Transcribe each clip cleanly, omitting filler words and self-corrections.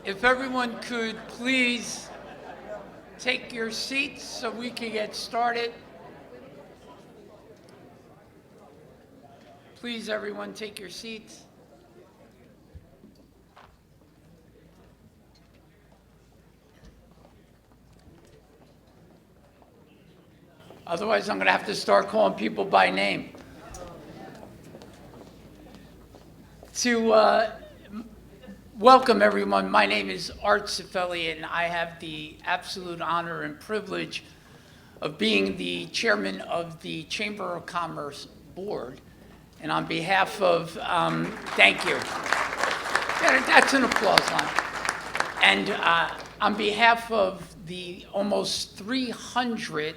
If everyone could please take your seats so we can get started. Please, everyone, take your seats. Otherwise, I'm going to have to start calling people by name. To welcome everyone, my name is Art Cifelli, and I have the absolute honor and privilege of being the chairman of the Chamber of Commerce Board. And on behalf of, thank you. That's an applause line. And on behalf of the almost 300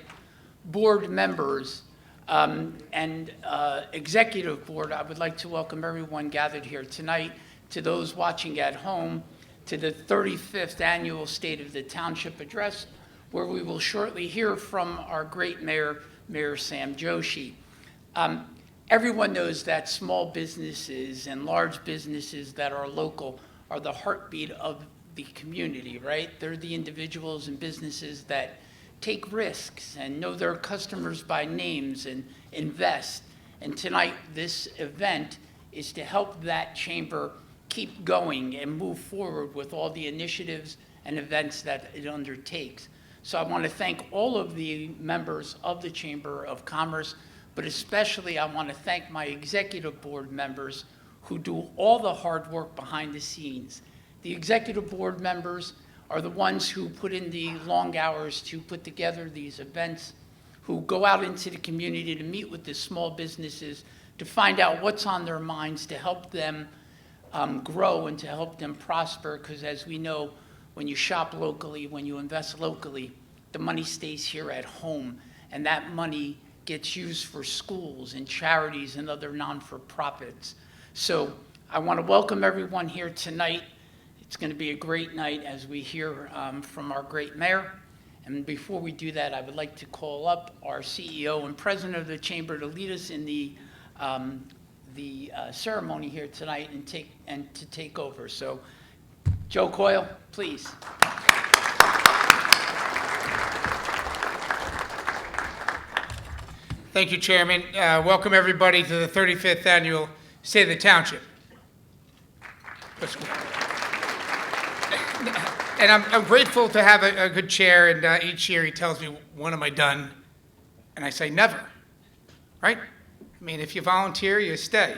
board members and executive board, I would like to welcome everyone gathered here tonight, to those watching at home, to the 35th Annual State of the Township Address, where we will shortly hear from our great mayor, Mayor Sam Joshi. Everyone knows that small businesses and large businesses that are local are the heartbeat of the community, right? They're the individuals and businesses that take risks and know their customers by names and invest. And tonight, this event is to help that chamber keep going and move forward with all the initiatives and events that it undertakes. So I want to thank all of the members of the Chamber of Commerce, but especially I want to thank my executive board members who do all the hard work behind the scenes. The executive board members are the ones who put in the long hours to put together these events, who go out into the community to meet with the small businesses to find out what's on their minds to help them grow and to help them prosper, because as we know, when you shop locally, when you invest locally, the money stays here at home, and that money gets used for schools and charities and other non-for-profits. So I want to welcome everyone here tonight. It's going to be a great night as we hear from our great mayor. And before we do that, I would like to call up our CEO and president of the chamber to lead us in the ceremony here tonight and to take over. So, Joe Coyle, please. Thank you, Chairman. Welcome everybody to the 35th Annual State of the Township. And I'm grateful to have a good chair, and each year he tells me, when am I done? And I say, never, right? I mean, if you volunteer, you stay.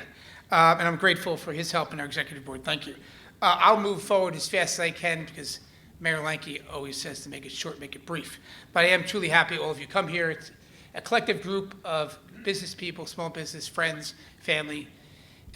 And I'm grateful for his help in our executive board. Thank you. I'll move forward as fast as I can because Mayor Lanke always says to make it short, make it brief. But I am truly happy all of you come here. It's a collective group of business people, small business, friends, family,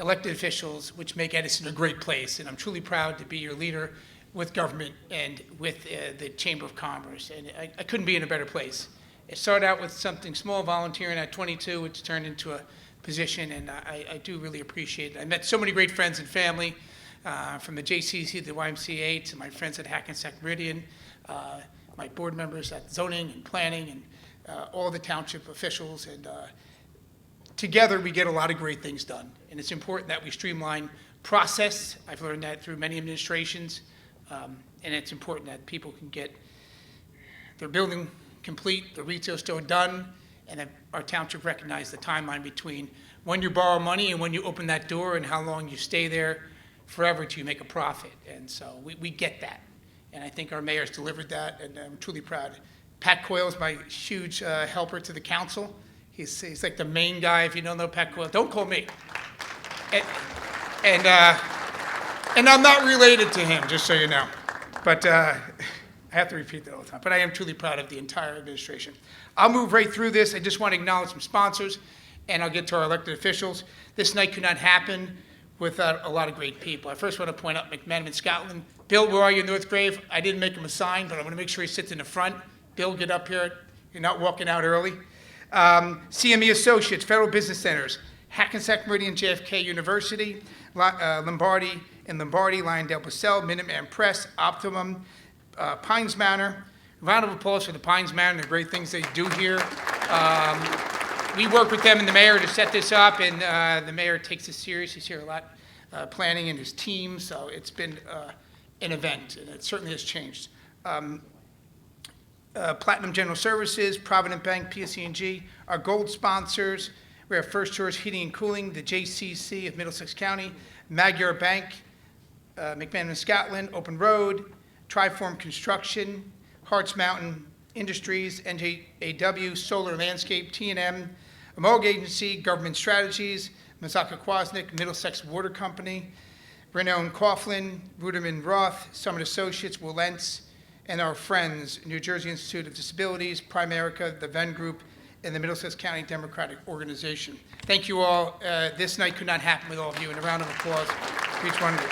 elected officials, which make Edison a great place. And I'm truly proud to be your leader with government and with the Chamber of Commerce. And I couldn't be in a better place. It started out with something small, volunteering at 22, which turned into a position, and I do really appreciate it. I met so many great friends and family, from the JCC to the YMCA to my friends at Hackensack Meridian, my board members at zoning and planning, and all the township officials. And together we get a lot of great things done. And it's important that we streamline process. I've learned that through many administrations. And it's important that people can get their building complete, the retail store done, and that our township recognize the timeline between when you borrow money and when you open that door and how long you stay there forever till you make a profit. And so we get that. And I think our mayor's delivered that, and I'm truly proud. Pat Coyle is my huge helper to the council. He's like the main guy. If you don't know Pat Coyle, don't call me. And I'm not related to him, just so you know. But I have to repeat that all the time. But I am truly proud of the entire administration. I'll move right through this. I just want to acknowledge some sponsors, and I'll get to our elected officials. This night could not happen without a lot of great people. I first want to point out McManaman Scotland. Bill, where are you, North Grave? I didn't make him a sign, but I'm going to make sure he sits in the front. Bill, get up here. You're not walking out early. CME Associates, Federal Business Centers, Hackensack Meridian, JFK University, Lombardi, Lyondale Purcell, Minuteman Press, Optimum, Pines Manor. Round of applause for the Pines Manor and the great things they do here. We work with them and the mayor to set this up, and the mayor takes this serious. He's here a lot, planning and his team, so it's been an event, and it certainly has changed. Platinum General Services, Provident Bank, PSE&G, our gold sponsors. We have First Choice Heating and Cooling, the JCC of Middlesex County, Magyar Bank, McMahon Scotland, Open Road, Triform Construction, Harts Mountain Industries, NJAW, Solar Landscape, T&M, Moog Agency, Government Strategies, Mazaka Kwasnik, Middlesex Water Company, Renown Coughlin, Ruderman Roth, Summit Associates, Willents, and our friends, New Jersey Institute of Disabilities, Primerica, the Venn Group, and the Middlesex County Democratic Organization. Thank you all. This night could not happen with all of you, and a round of applause for each one of you.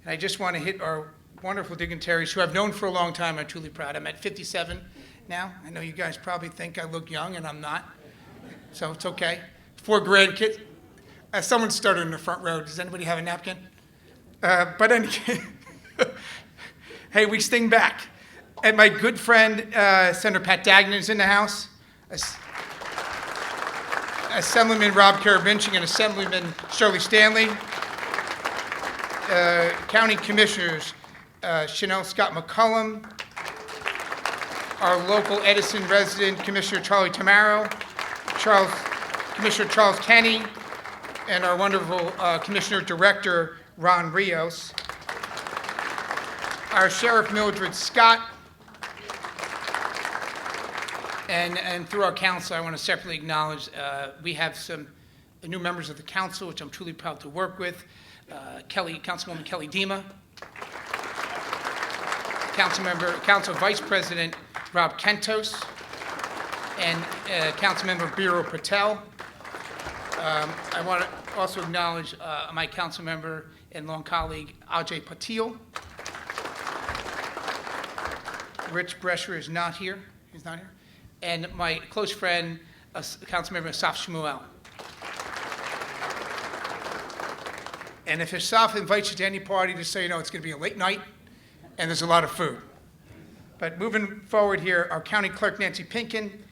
And I just want to hit our wonderful dignitaries who I've known for a long time. I'm truly proud. I'm at 57 now. I know you guys probably think I look young, and I'm not, so it's okay. 4 grandkids. Someone started in the front row. Does anybody have a napkin? But anyway, hey, we sting back. And my good friend, Senator Pat Dagnan is in the house. Assemblyman Rob Karavinching and Assemblyman Shirley Stanley. County Commissioners, Chanel Scott McCullum. Our local Edison resident, Commissioner Charlie Tamaro. Commissioner Charles Kenny. And our wonderful Commissioner Director, Ron Rios. Our Sheriff Mildred Scott. And through our council, I want to separately acknowledge we have some new members of the council, which I'm truly proud to work with. Councilwoman Kelly Dima. Council Vice President Rob Kentos. And Councilmember Biro Patel. I want to also acknowledge my council member and long colleague, Ajay Patil. Rich Brescher is not here. He's not here. And my close friend, Councilmember Asaf Shmuel. And if Asaf invites you to any party, just so you know, it's going to be a late night, and there's a lot of food. But moving forward here, our County Clerk, Nancy Pinkin,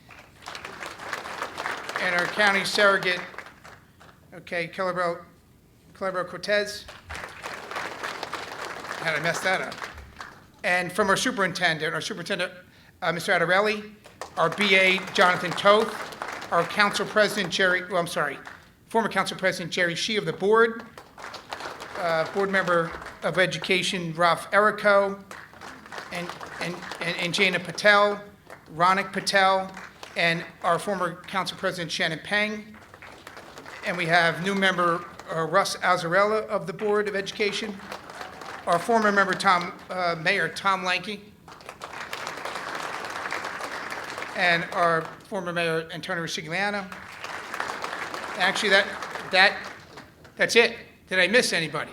and our County Surrogate, okay, Calabro Cortez. How did I mess that up? And from our superintendent, Mr. Adarelli, our BA, Jonathan Toth, our council president, former council president, Jerry Shee of the board, board member of education, Ralph Errico, and Jana Patel, Ronik Patel, and our former council president, Shannon Peng. And we have new member, Russ Azarella of the Board of Education, our former member, Mayor Tom Lanke, and our former mayor, Antonio Resigliano. Actually, that's it. Did I miss anybody?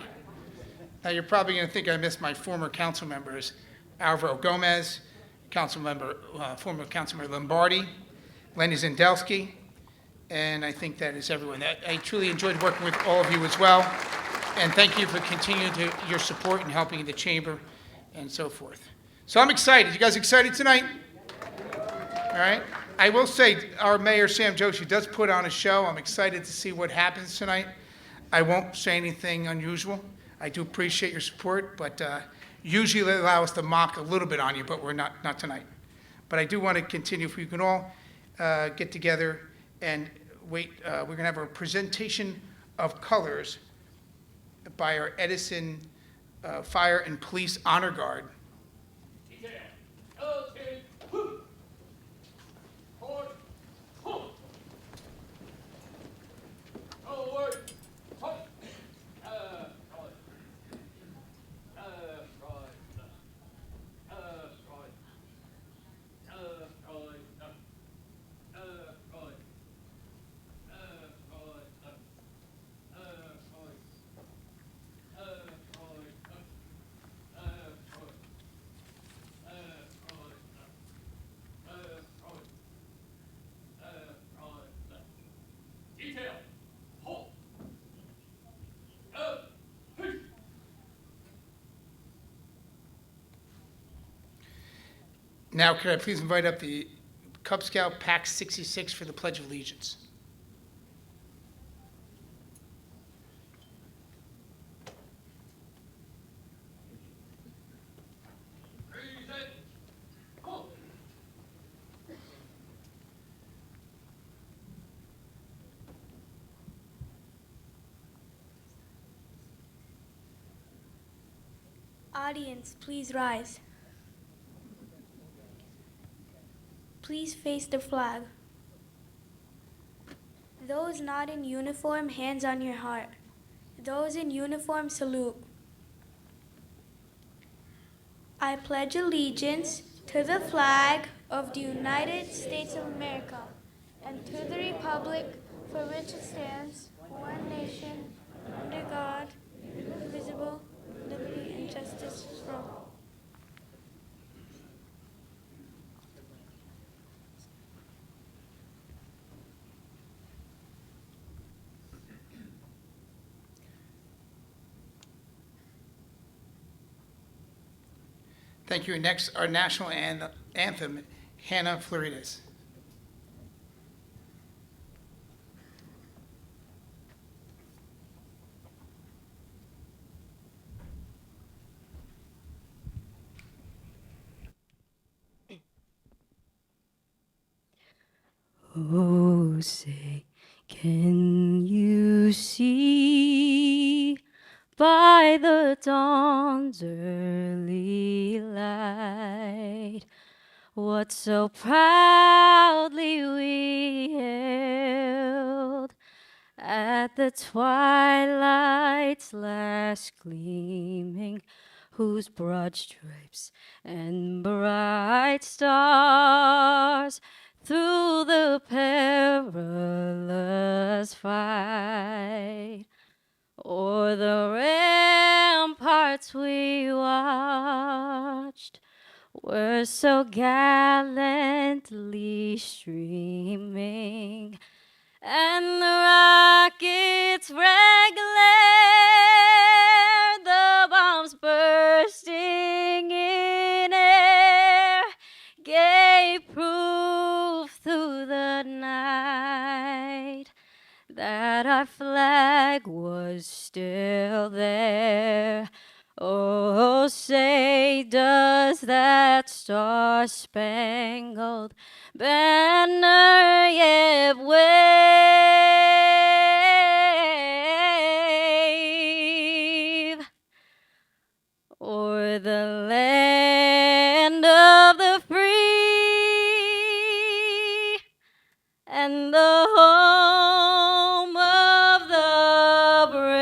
Now, you're probably going to think I missed my former council members, Alvaro Gomez, former council member Lombardi, Lenny Zendelski, and I think that is everyone. I truly enjoyed working with all of you as well, and thank you for continuing your support and helping the chamber and so forth. So I'm excited. You guys excited tonight? All right. I will say our mayor, Sam Joshi, does put on a show. I'm excited to see what happens tonight. I won't say anything unusual. I do appreciate your support, but usually they allow us to mock a little bit on you, but we're not tonight. But I do want to continue. If we can all get together and wait, we're going to have a presentation of colors by our Edison Fire and Police Honor Guard. Now, could I please invite up the Cub Scout Pack 66 for the Pledge of Allegiance? Audience, please rise. Please face the flag. Those not in uniform, hands on your heart. Those in uniform, salute. I pledge allegiance to the flag of the United States of America and to the republic for which it stands, one nation, under God, indivisible, liberty and justice for all. Thank you. Next, our national anthem, Hannah Florides. Oh, say, can you see by the dawn's early light what so proudly we hailed at the twilight's last gleaming, whose broad stripes and bright stars through the perilous fight o'er the ramparts we watched were so gallantly streaming, and the rocket's red glare, the bombs bursting in air, gave proof through the night that our flag was still there. Oh, say, does that star-spangled banner yet wave o'er the land of the free and the home of the brave?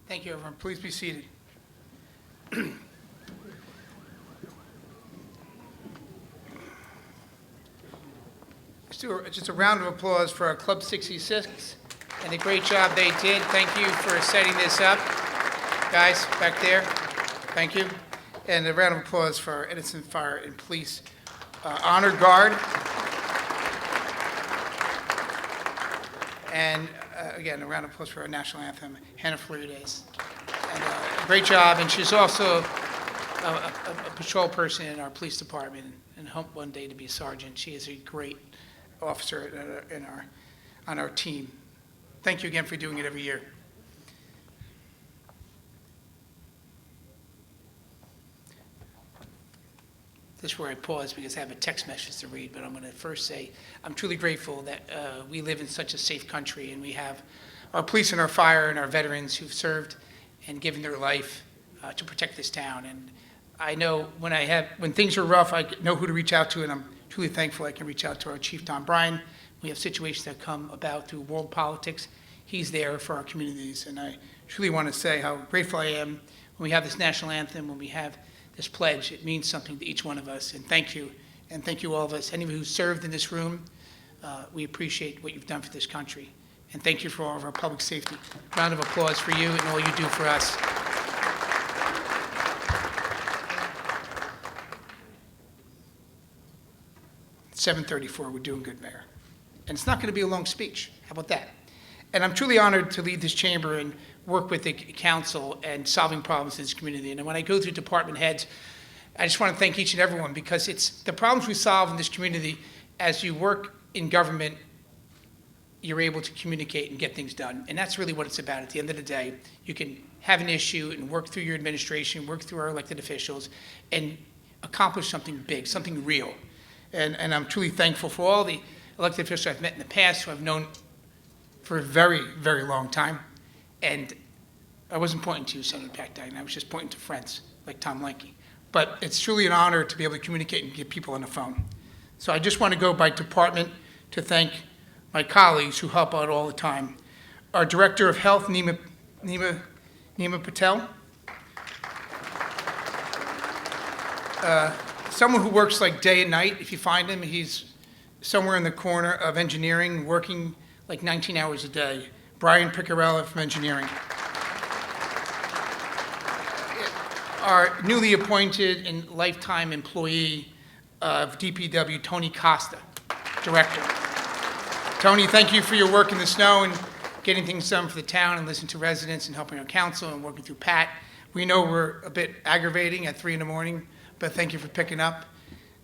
Thank you, everyone. Please be seated. Just a round of applause for our Club 66 and the great job they did. Thank you for setting this up. Guys, back there, thank you. And a round of applause for our Edison Fire and Police Honor Guard. And again, a round of applause for our national anthem, Hannah Florides. And great job, and she's also a patrol person in our police department, and hope one day to be a sergeant. She is a great officer on our team. Thank you again for doing it every year. This is where I pause because I have a text message to read, but I'm going to first say I'm truly grateful that we live in such a safe country, and we have our police and our fire and our veterans who've served and given their life to protect this town. And I know when things are rough, I know who to reach out to, and I'm truly thankful I can reach out to our Chief Don Bryan. We have situations that come about through world politics. He's there for our communities, and I truly want to say how grateful I am when we have this national anthem, when we have this pledge. It means something to each one of us, and thank you all of us. Any of you who served in this room, We appreciate what you've done for this country. And thank you for all of our public safety. Round of applause for you and all you do for us. It's 7:34, we're doing good, Mayor. And it's not going to be a long speech. How about that? And I'm truly honored to lead this chamber and work with the council and solving problems in this community. And when I go through department heads, I just want to thank each and everyone, because it's the problems we solve in this community. As you work in government, you're able to communicate and get things done. And that's really what it's about. At the end of the day, you can have an issue and work through your administration, work through our elected officials, and accomplish something big, something real. And I'm truly thankful for all the elected officials I've met in the past, who I've known for a very, very long time. And I wasn't pointing to you, Senator Packdyne. I was just pointing to friends like Tom Lanky. But it's truly an honor to be able to communicate and get people on the phone. So I just want to go by department to thank my colleagues who help out all the time. Our Director of Health, Nima Patel. Someone who works like day and night. If you find him, he's somewhere in the corner of engineering, working like 19 hours a day. Brian Piccarella from engineering. Our newly appointed and lifetime employee of DPW, Tony Costa, Director. Tony, thank you for your work in the snow and getting things done for the town and listening to residents and helping our council and working through Pat. We know we're a bit aggravating at 3 in the morning, but thank you for picking up.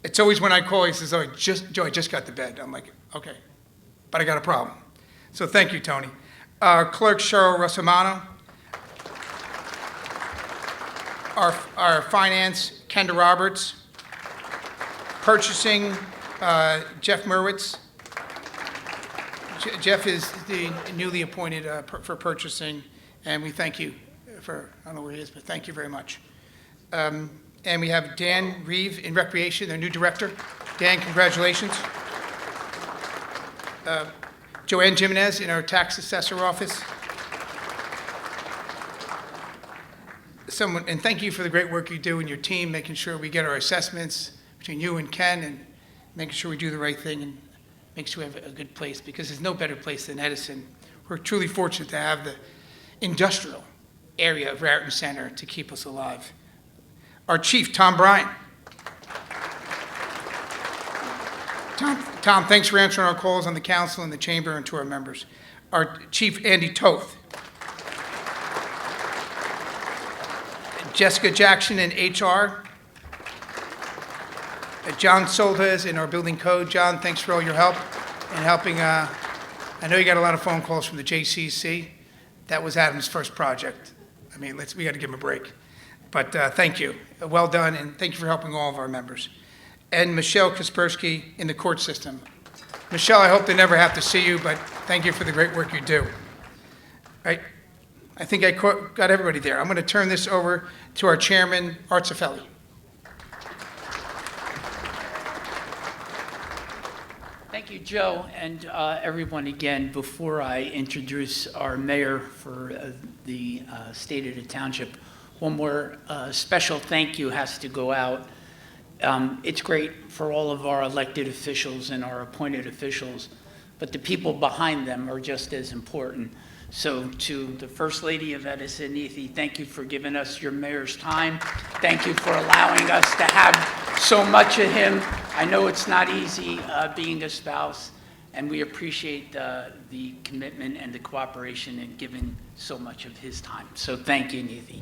It's always when I call, he says, oh, Joe, I just got to bed. I'm like, okay, but I got a problem. So thank you, Tony. Our clerk, Cheryl Rosamano. Our finance, Kendra Roberts. Purchasing, Jeff Merwitz. Jeff is the newly appointed for purchasing, and we thank you for, I don't know where he is, but thank you very much. And we have Dan Reeve in Recreation, their new director. Dan, congratulations. Joanne Jimenez in our tax assessor office. And thank you for the great work you do in your team, making sure we get our assessments between you and Ken, and making sure we do the right thing and make sure we have a good place, because there's no better place than Edison. We're truly fortunate to have the industrial area of Raritan Center to keep us alive. Our chief, Tom Bryan. Tom, thanks for answering our calls on the council and the chamber and to our members. Our chief, Andy Toth. Jessica Jackson in HR. John Soldes in our building code. John, thanks for all your help and helping. I know you got a lot of phone calls from the JCC. That was Adam's first project. I mean, we got to give him a break. But thank you. Well done, and thank you for helping all of our members. And Michelle Kaspersky in the court system. Michelle, I hope they never have to see you, but thank you for the great work you do. Right? I think I got everybody there. I'm going to turn this over to our chairman, Art Cifelli. Thank you, Joe, and everyone again. Before I introduce our mayor for the state of the township, one more special thank you has to go out. It's great for all of our elected officials and our appointed officials, but the people behind them are just as important. So to the First Lady of Edison, Neethi, thank you for giving us your mayor's time. Thank you for allowing us to have so much of him. I know it's not easy being a spouse, and we appreciate the commitment and the cooperation in giving so much of his time. So thank you, Neethi.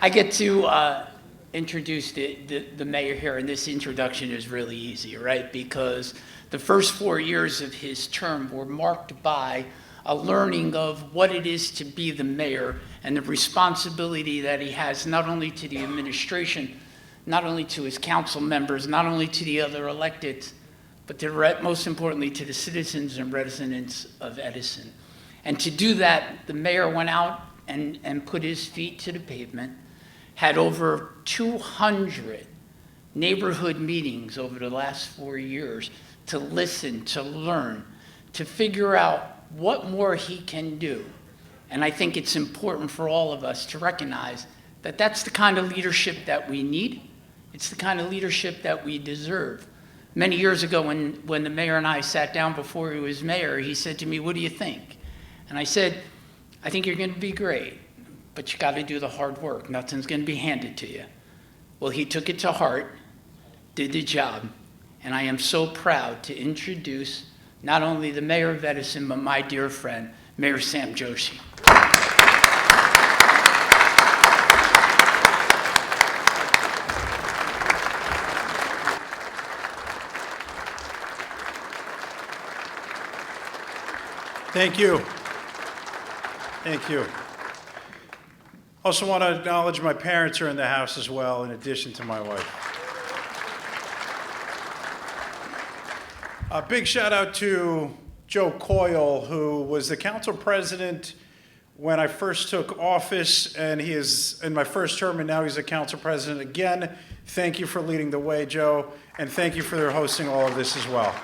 I get to introduce the mayor here, and this introduction is really easy, right? Because the first 4 years of his term were marked by a learning of what it is to be the mayor and the responsibility that he has, not only to the administration, not only to his council members, not only to the other electeds, but most importantly to the citizens and residents of Edison. And to do that, the mayor went out and put his feet to the pavement, had over 200 neighborhood meetings over the last 4 years to listen, to learn, to figure out what more he can do. And I think it's important for all of us to recognize that that's the kind of leadership that we need. It's the kind of leadership that we deserve. Many years ago, when the mayor and I sat down before he was mayor, he said to me, "What do you think?" And I said, "I think you're going to be great, but you got to do the hard work. Nothing's going to be handed to you." Well, he took it to heart, did the job, and I am so proud to introduce not only the mayor of Edison, but my dear friend, Mayor Sam Joshi. Thank you. Thank you. Also want to acknowledge my parents are in the house as well, in addition to my wife. A big shout out to Joe Coyle, who was the council president when I first took office, and he is in my first term, and now he's a council president again. Thank you for leading the way, Joe, and thank you for hosting all of this as well.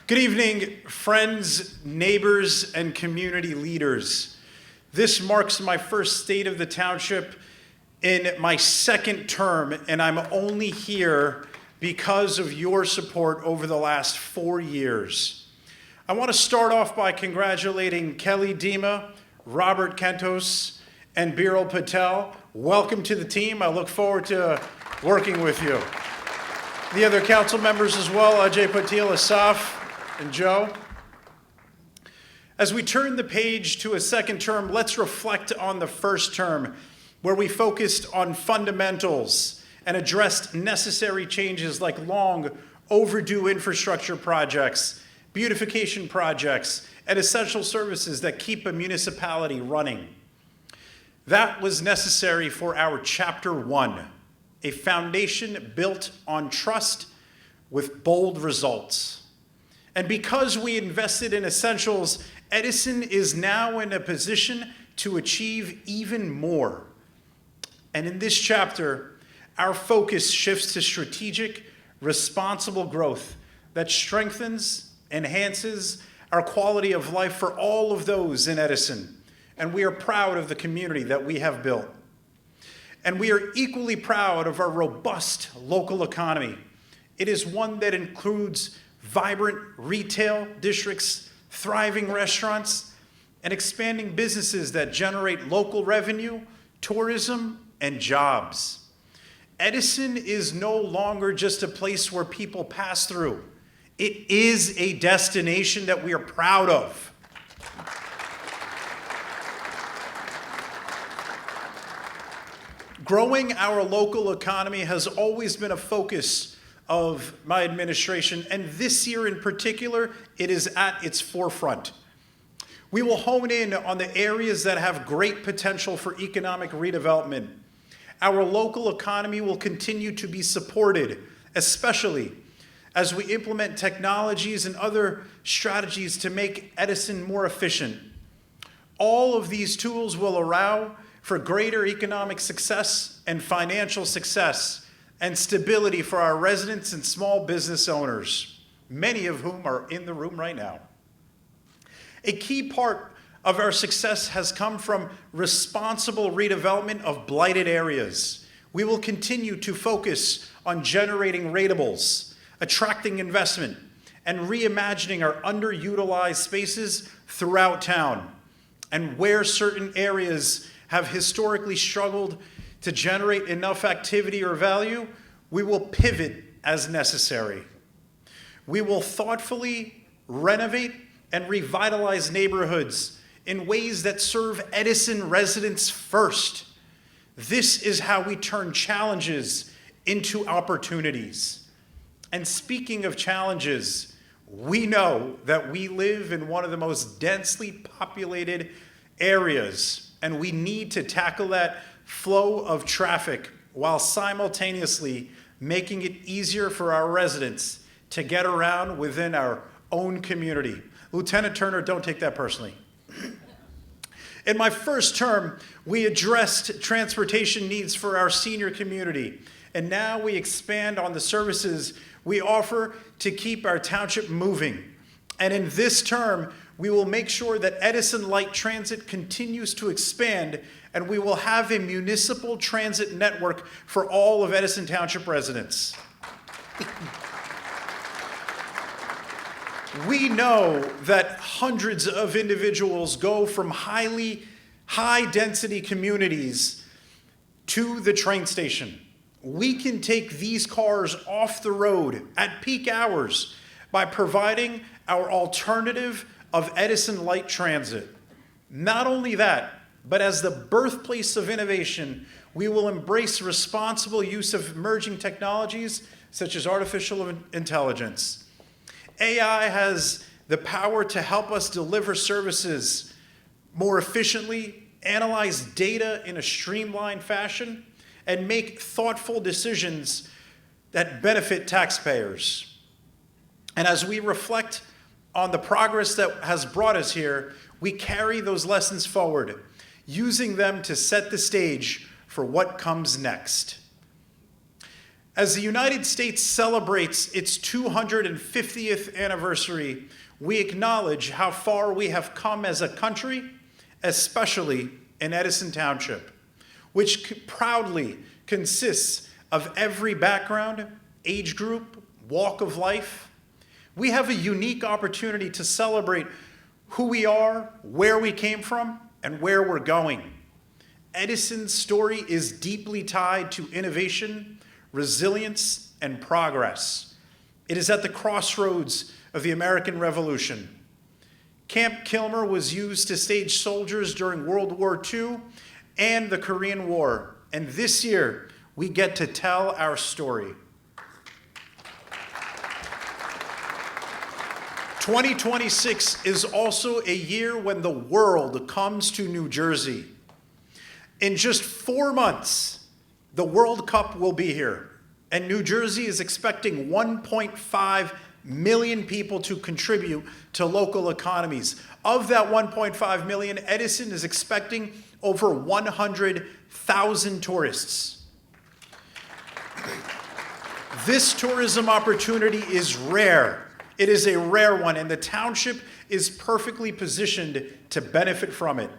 Good evening, friends, neighbors, and community leaders. This marks my first State of the Township in my second term, and I'm only here because of your support over the last 4 years. I want to start off by congratulating Kelly Dima, Robert Kentos, and Biral Patel. Welcome to the team. I look forward to working with you. The other council members as well, Ajay Patil, Asaf, and Joe. As we turn the page to a second term, let's reflect on the first term, where we focused on fundamentals and addressed necessary changes like long overdue infrastructure projects, beautification projects, and essential services that keep a municipality running. That was necessary for our Chapter 1, a foundation built on trust with bold results. And because we invested in essentials, Edison is now in a position to achieve even more. And in this chapter, our focus shifts to strategic, responsible growth that strengthens, enhances our quality of life for all of those in Edison. And we are proud of the community that we have built. And we are equally proud of our robust local economy. It is one that includes vibrant retail districts, thriving restaurants, and expanding businesses that generate local revenue, tourism, and jobs. Edison is no longer just a place where people pass through. It is a destination that we are proud of. Growing our local economy has always been a focus of my administration, and this year in particular, it is at its forefront. We will hone in on the areas that have great potential for economic redevelopment. Our local economy will continue to be supported, especially as we implement technologies and other strategies to make Edison more efficient. All of these tools will allow for greater economic success and financial success and stability for our residents and small business owners, many of whom are in the room right now. A key part of our success has come from responsible redevelopment of blighted areas. We will continue to focus on generating ratables, attracting investment, and reimagining our underutilized spaces throughout town. And where certain areas have historically struggled to generate enough activity or value, we will pivot as necessary. We will thoughtfully renovate and revitalize neighborhoods in ways that serve Edison residents first. This is how we turn challenges into opportunities. And speaking of challenges, we know that we live in one of the most densely populated areas, and we need to tackle that flow of traffic while simultaneously making it easier for our residents to get around within our own community. Lieutenant Turner, don't take that personally. In my first term, we addressed transportation needs for our senior community, and now we expand on the services we offer to keep our township moving. And in this term, we will make sure that Edison Light Transit continues to expand, and we will have a municipal transit network for all of Edison Township residents. We know that hundreds of individuals go from high-density communities to the train station. We can take these cars off the road at peak hours by providing our alternative of Edison Light Transit. Not only that, but as the birthplace of innovation, we will embrace responsible use of emerging technologies such as artificial intelligence. AI has the power to help us deliver services more efficiently, analyze data in a streamlined fashion, and make thoughtful decisions that benefit taxpayers. And as we reflect on the progress that has brought us here, we carry those lessons forward, using them to set the stage for what comes next. As the United States celebrates its 250th anniversary, we acknowledge how far we have come as a country, especially in Edison Township, which proudly consists of every background, age group, walk of life. We have a unique opportunity to celebrate who we are, where we came from, and where we're going. Edison's story is deeply tied to innovation, resilience, and progress. It is at the crossroads of the American Revolution. Camp Kilmer was used to stage soldiers during World War II and the Korean War, and this year we get to tell our story. 2026 is also a year when the world comes to New Jersey. In just 4 months, the World Cup will be here, and New Jersey is expecting 1.5 million people to contribute to local economies. Of that 1.5 million, Edison is expecting over 100,000 tourists. This tourism opportunity is rare. It is a rare one, and the township is perfectly positioned to benefit from it.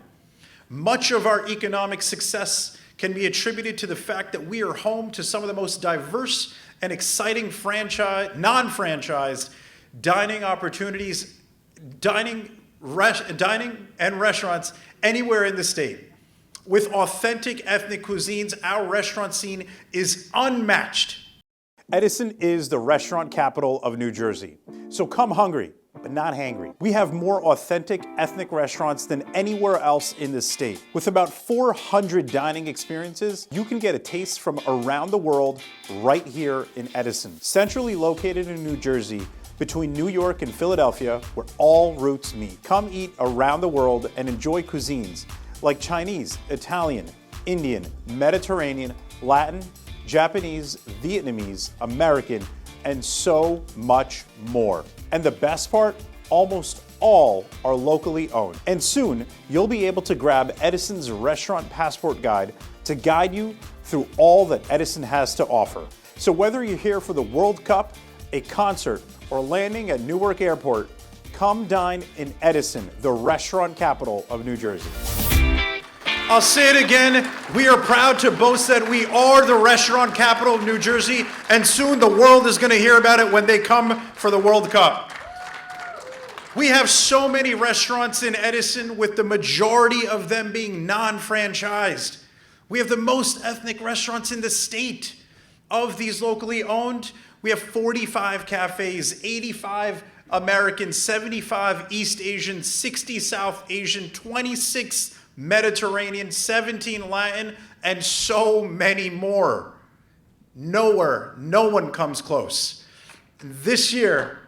Much of our economic success can be attributed to the fact that we are home to some of the most diverse and exciting non-franchised dining opportunities, dining and restaurants anywhere in the state. With authentic ethnic cuisines, our restaurant scene is unmatched. Edison is the restaurant capital of New Jersey, so come hungry, but not hangry. We have more authentic ethnic restaurants than anywhere else in the state. With about 400 dining experiences, you can get a taste from around the world right here in Edison. Centrally located in New Jersey, between New York and Philadelphia, where all routes meet. Come eat around the world and enjoy cuisines like Chinese, Italian, Indian, Mediterranean, Latin, Japanese, Vietnamese, American, and so much more. And the best part, almost all are locally owned. And soon, you'll be able to grab Edison's Restaurant Passport Guide to guide you through all that Edison has to offer. So whether you're here for the World Cup, a concert, or landing at Newark Airport, come dine in Edison, the restaurant capital of New Jersey. I'll say it again, we are proud to boast that we are the restaurant capital of New Jersey, and soon the world is going to hear about it when they come for the World Cup. We have so many restaurants in Edison, with the majority of them being non-franchised. We have the most ethnic restaurants in the state. Of these locally owned, we have 45 cafes, 85 American, 75 East Asian, 60 South Asian, 26 Mediterranean, 17 Latin, and so many more. No one comes close. This year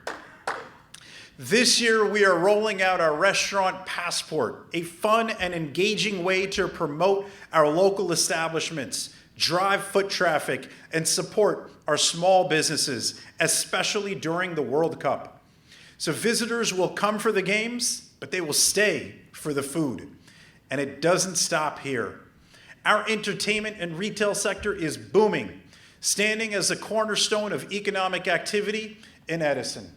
we are rolling out our Restaurant Passport, a fun and engaging way to promote our local establishments, drive foot traffic, and support our small businesses, especially during the World Cup. So visitors will come for the games, but they will stay for the food. And it doesn't stop here. Our entertainment and retail sector is booming, standing as a cornerstone of economic activity in Edison.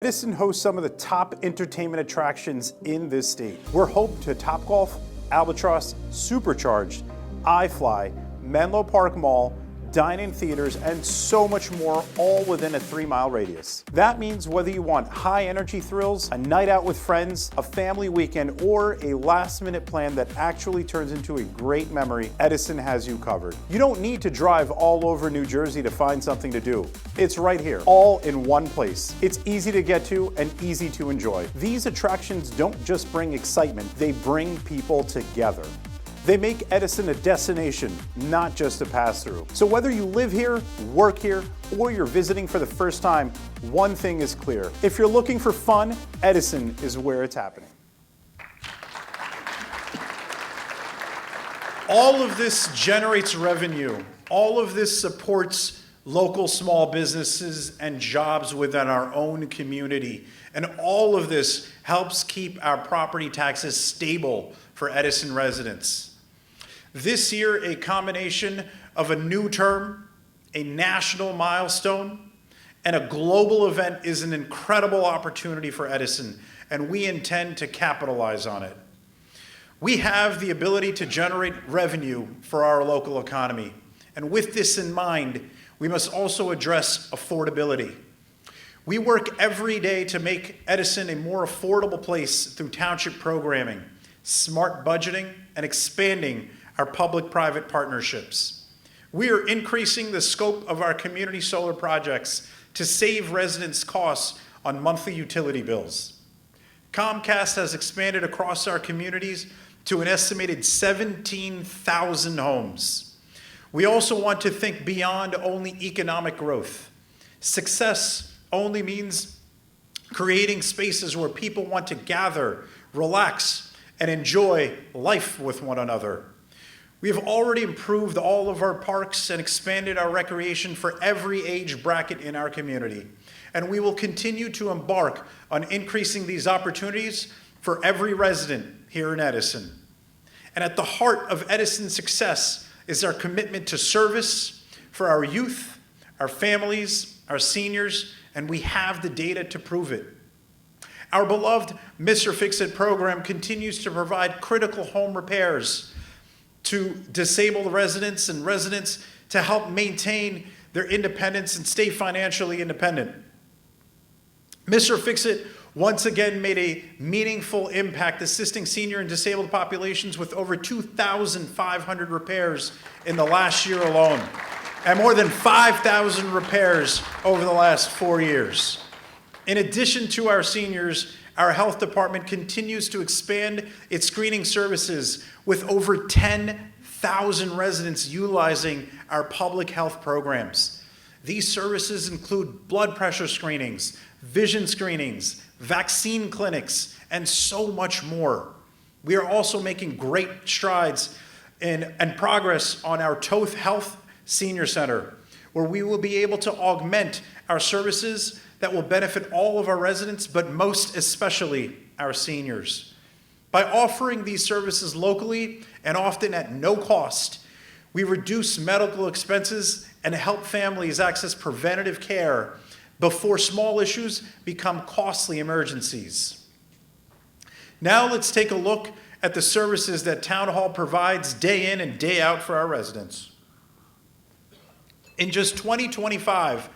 Edison hosts some of the top entertainment attractions in this state. We're home to Topgolf, Albatross, Supercharged, iFly, Menlo Park Mall, dine-in theaters, and so much more, all within a 3-mile radius. That means whether you want high-energy thrills, a night out with friends, a family weekend, or a last-minute plan that actually turns into a great memory, Edison has you covered. You don't need to drive all over New Jersey to find something to do. It's right here, all in one place. It's easy to get to and easy to enjoy. These attractions don't just bring excitement, they bring people together. They make Edison a destination, not just a pass-through. So whether you live here, work here, or you're visiting for the first time, one thing is clear. If you're looking for fun, Edison is where it's happening. All of this generates revenue. All of this supports local small businesses and jobs within our own community. And all of this helps keep our property taxes stable for Edison residents. This year, a combination of a new term, a national milestone, and a global event is an incredible opportunity for Edison, and we intend to capitalize on it. We have the ability to generate revenue for our local economy, and with this in mind, we must also address affordability. We work every day to make Edison a more affordable place through township programming, smart budgeting, and expanding our public-private partnerships. We are increasing the scope of our community solar projects to save residents costs on monthly utility bills. Comcast has expanded across our communities to an estimated 17,000 homes. We also want to think beyond only economic growth. Success only means creating spaces where people want to gather, relax, and enjoy life with one another. We have already improved all of our parks and expanded our recreation for every age bracket in our community. And we will continue to embark on increasing these opportunities for every resident here in Edison. And at the heart of Edison's success is our commitment to service for our youth, our families, our seniors, and we have the data to prove it. Our beloved Mr. Fix-It program continues to provide critical home repairs to disabled residents and residents to help maintain their independence and stay financially independent. Mr. Fix-It once again made a meaningful impact assisting senior and disabled populations with over 2,500 repairs in the last year alone, and more than 5,000 repairs over the last 4 years. In addition to our seniors, our health department continues to expand its screening services with over 10,000 residents utilizing our public health programs. These services include blood pressure screenings, vision screenings, vaccine clinics, and so much more. We are also making great strides and progress on our Toth Health Senior Center, where we will be able to augment our services that will benefit all of our residents, but most especially our seniors. By offering these services locally and often at no cost, we reduce medical expenses and help families access preventative care before small issues become costly emergencies. Now let's take a look at the services that Town Hall provides day in and day out for our residents. In just 2025,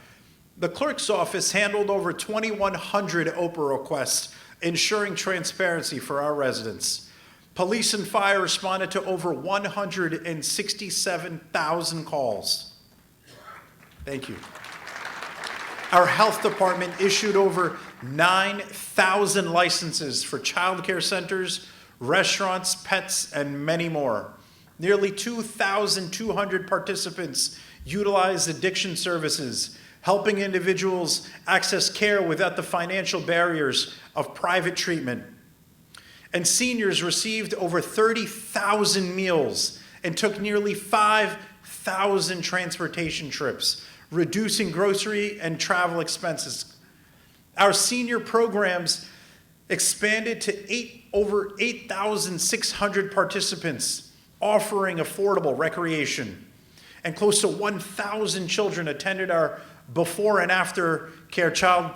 the clerk's office handled over 2,100 OPA requests, ensuring transparency for our residents. Police and fire responded to over 167,000 calls. Thank you. Our health department issued over 9,000 licenses for child care centers, restaurants, pets, and many more. Nearly 2,200 participants utilized addiction services, helping individuals access care without the financial barriers of private treatment. And seniors received over 30,000 meals and took nearly 5,000 transportation trips, reducing grocery and travel expenses. Our senior programs expanded to over 8,600 participants, offering affordable recreation. And close to 1,000 children attended our before and after care child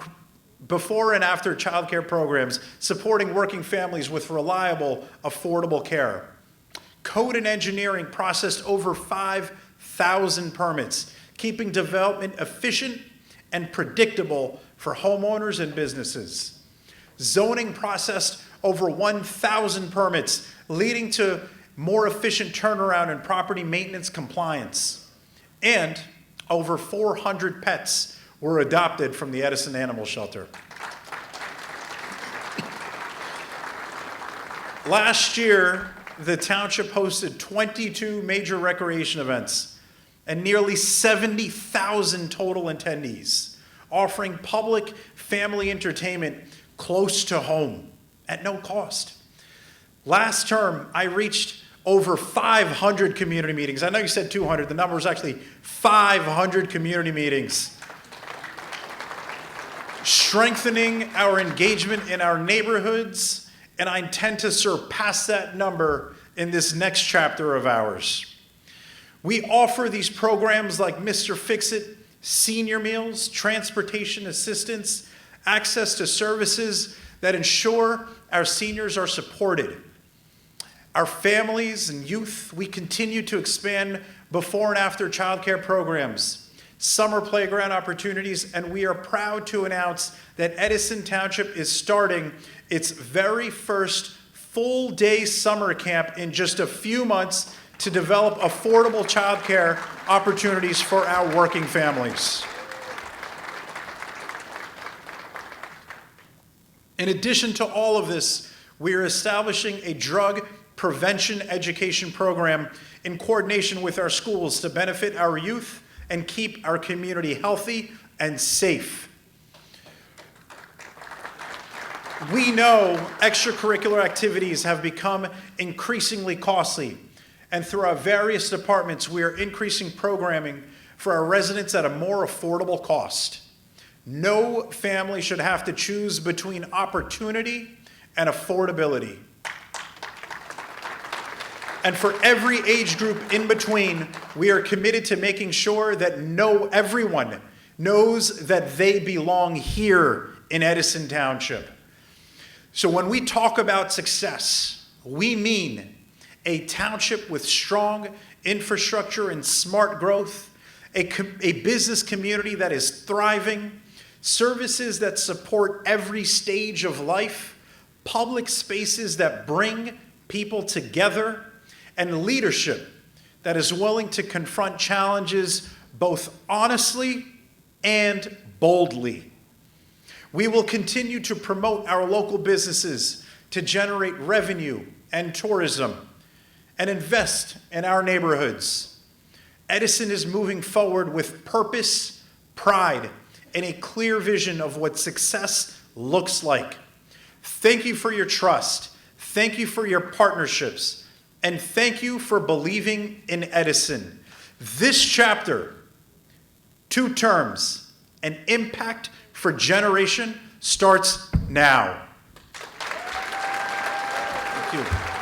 before and after childcare programs, supporting working families with reliable, affordable care. Code and engineering processed over 5,000 permits, keeping development efficient and predictable for homeowners and businesses. Zoning processed over 1,000 permits, leading to more efficient turnaround and property maintenance compliance. And over 400 pets were adopted from the Edison Animal Shelter. Last year, the township hosted 22 major recreation events and nearly 70,000 total attendees, offering public family entertainment close to home at no cost. Last term, I reached over 500 community meetings. I know you said 200. The number was actually 500 community meetings, strengthening our engagement in our neighborhoods, and I intend to surpass that number in this next chapter of ours. We offer these programs like Mr. Fix-It, senior meals, transportation assistance, access to services that ensure our seniors are supported. Our families and youth, we continue to expand before and after childcare programs, summer playground opportunities, and we are proud to announce that Edison Township is starting its very first full-day summer camp in just a few months to develop affordable childcare opportunities for our working families. In addition to all of this, we are establishing a drug prevention education program in coordination with our schools to benefit our youth and keep our community healthy and safe. We know extracurricular activities have become increasingly costly, and through our various departments, we are increasing programming for our residents at a more affordable cost. No family should have to choose between opportunity and affordability. And for every age group in between, we are committed to making sure that everyone knows that they belong here in Edison Township. So when we talk about success, we mean a township with strong infrastructure and smart growth, a business community that is thriving, services that support every stage of life, public spaces that bring people together, and leadership that is willing to confront challenges both honestly and boldly. We will continue to promote our local businesses to generate revenue and tourism and invest in our neighborhoods. Edison is moving forward with purpose, pride, and a clear vision of what success looks like. Thank you for your trust. Thank you for your partnerships. And thank you for believing in Edison. This chapter, 2 terms, an impact for generation, starts now. Thank you.